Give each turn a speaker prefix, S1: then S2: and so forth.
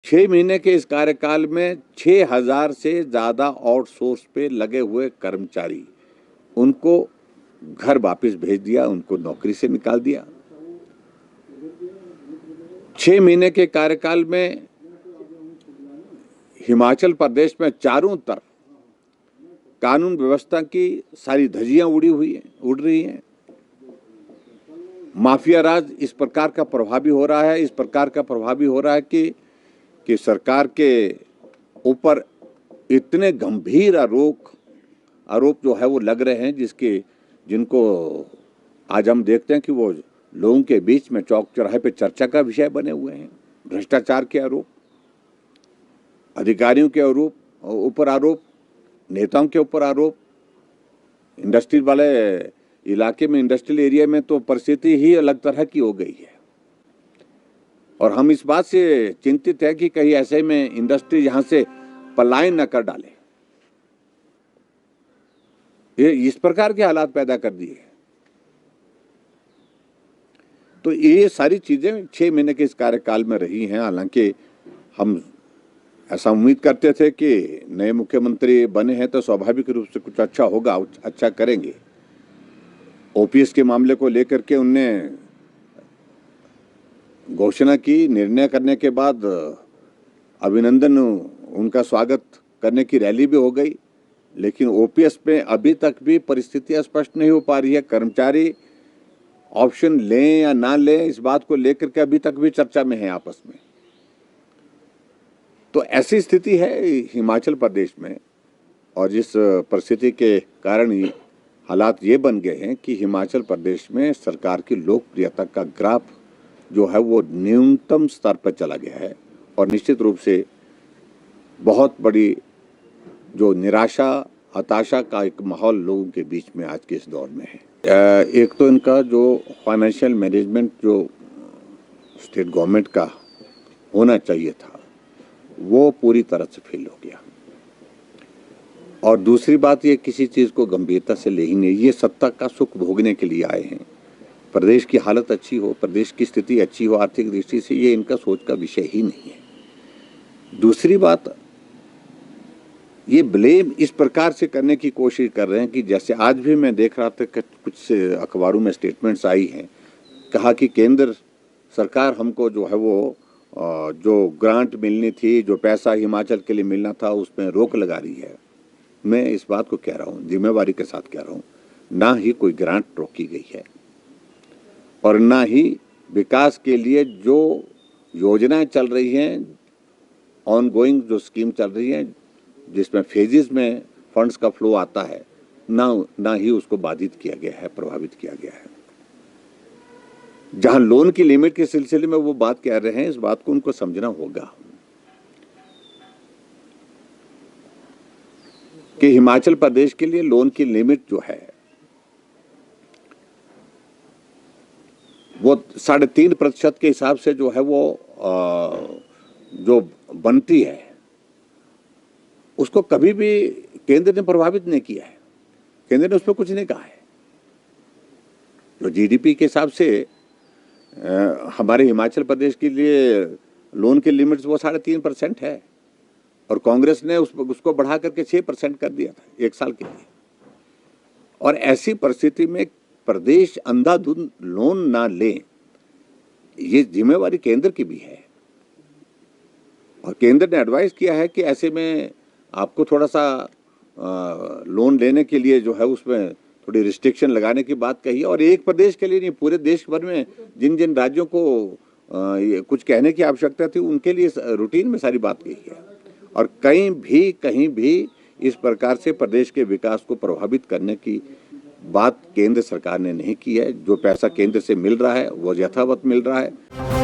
S1: 6 महीने के इस कार्यकाल में 6,000 से ज़्यादा आउटसोर्स पे लगे हुए कर्मचारी, उनको घर वापस भेज दिया, उनको नौकरी से निकाल दिया। 6 महीने के कार्यकाल में हिमाचल प्रदेश में चारों तरफ कानून व्यवस्था की सारी धज्जियां उड़ रही हैं। माफिया राज इस प्रकार का प्रभावी हो रहा है, कि सरकार के ऊपर इतने गंभीर आरोप जो है वो लग रहे हैं, जिनको आज हम देखते हैं कि वो लोगों के बीच में चौक चौराहे पे चर्चा का विषय बने हुए हैं। भ्रष्टाचार के आरोप, अधिकारियों के ऊपर आरोप, नेताओं के ऊपर आरोप। इंडस्ट्री वाले इलाके में, इंडस्ट्रियल एरिया में तो परिस्थिति ही अलग तरह की हो गई है। और हम इस बात से चिंतित है कि कहीं ऐसे में इंडस्ट्री यहां से पलायन न कर डाले। ये इस प्रकार के हालात पैदा कर दिए। तो ये सारी चीजें 6 महीने के इस कार्यकाल में रही हैं। हालांकि हम ऐसा उम्मीद करते थे कि नए मुख्यमंत्री बने हैं तो स्वाभाविक रूप से कुछ अच्छा होगा, अच्छा करेंगे। ओपीएस के मामले को लेकर के उनने घोषणा की, निर्णय करने के बाद अभिनंदन, उनका स्वागत करने की रैली भी हो गई। लेकिन ओपीएस में अभी तक भी परिस्थितियां स्पष्ट नहीं हो पा रही है। कर्मचारी ऑप्शन लें या ना लें, इस बात को लेकर के अभी तक भी चर्चा में है आपस में। तो ऐसी स्थिति है हिमाचल प्रदेश में, और जिस परिस्थिति के कारण ही हालात ये बन गए हैं कि हिमाचल प्रदेश में सरकार की लोकप्रियता का ग्राफ जो है वो न्यूनतम स्तर पर चला गया है। और निश्चित रूप से बहुत बड़ी जो निराशा, हताशा का एक माहौल लोगों के बीच में आज के इस दौर में है। एक तो इनका जो फाइनेंशियल मैनेजमेंट जो स्टेट गवर्नमेंट का होना चाहिए था, वो पूरी तरह से फेल हो गया। और दूसरी बात, ये किसी चीज़ को गंभीरता से ले ही नहीं। ये सत्ता का सुख भोगने के लिए आए हैं। प्रदेश की हालत अच्छी हो, प्रदेश की स्थिति अच्छी हो आर्थिक दृष्टि से, ये इनका सोच का विषय ही नहीं है। दूसरी बात, ये ब्लेम इस प्रकार से करने की कोशिश कर रहे हैं कि जैसे आज भी मैं देख रहा था कि कुछ अखबारों में स्टेटमेंट्स आई हैं, कहा कि केंद्र सरकार हमको जो है वो जो ग्रांट मिलनी थी, जो पैसा हिमाचल के लिए मिलना था, उसमें रोक लगा रही है। मैं इस बात को कह रहा हूँ, जिम्मेवारी के साथ कह रहा हूँ, ना ही कोई ग्रांट रोकी गई है और ना ही विकास के लिए जो योजनाएं चल रही हैं, ऑनगोइंग जो स्कीम चल रही हैं, जिसमें फेजेस में फंड्स का फ्लो आता है, ना ही उसको बाधित किया गया है, प्रभावित किया गया है। जहां लोन की लिमिट के सिलसिले में वो बात कह रहे हैं, इस बात को उनको समझना होगा कि हिमाचल प्रदेश के लिए लोन की लिमिट जो है वो 3.5% के हिसाब से जो है वो जो बनती है, उसको कभी भी केंद्र ने प्रभावित नहीं किया है। केंद्र ने उस पर कुछ नहीं कहा है। जो जीडीपी के हिसाब से हमारे हिमाचल प्रदेश के लिए लोन की लिमिट वो 3.5% है, और कांग्रेस ने उसको बढ़ा करके 6% कर दिया था 1 साल के लिए। और ऐसी परिस्थिति में प्रदेश अंधाधुंध लोन ना ले, ये जिम्मेवारी केंद्र की भी है। और केंद्र ने एडवाइस किया है कि ऐसे में आपको थोड़ा सा लोन लेने के लिए जो है उसमें थोड़ी रिस्ट्रिक्शन लगाने की बात कही है। और एक प्रदेश के लिए नहीं, पूरे देश भर में जिन जिन राज्यों को कुछ कहने की आवश्यकता थी, उनके लिए रूटीन में सारी बात कही है। और कहीं भी इस प्रकार से प्रदेश के विकास को प्रभावित करने की बात केंद्र सरकार ने नहीं की है। जो पैसा केंद्र से मिल रहा है वो यथावत मिल रहा है।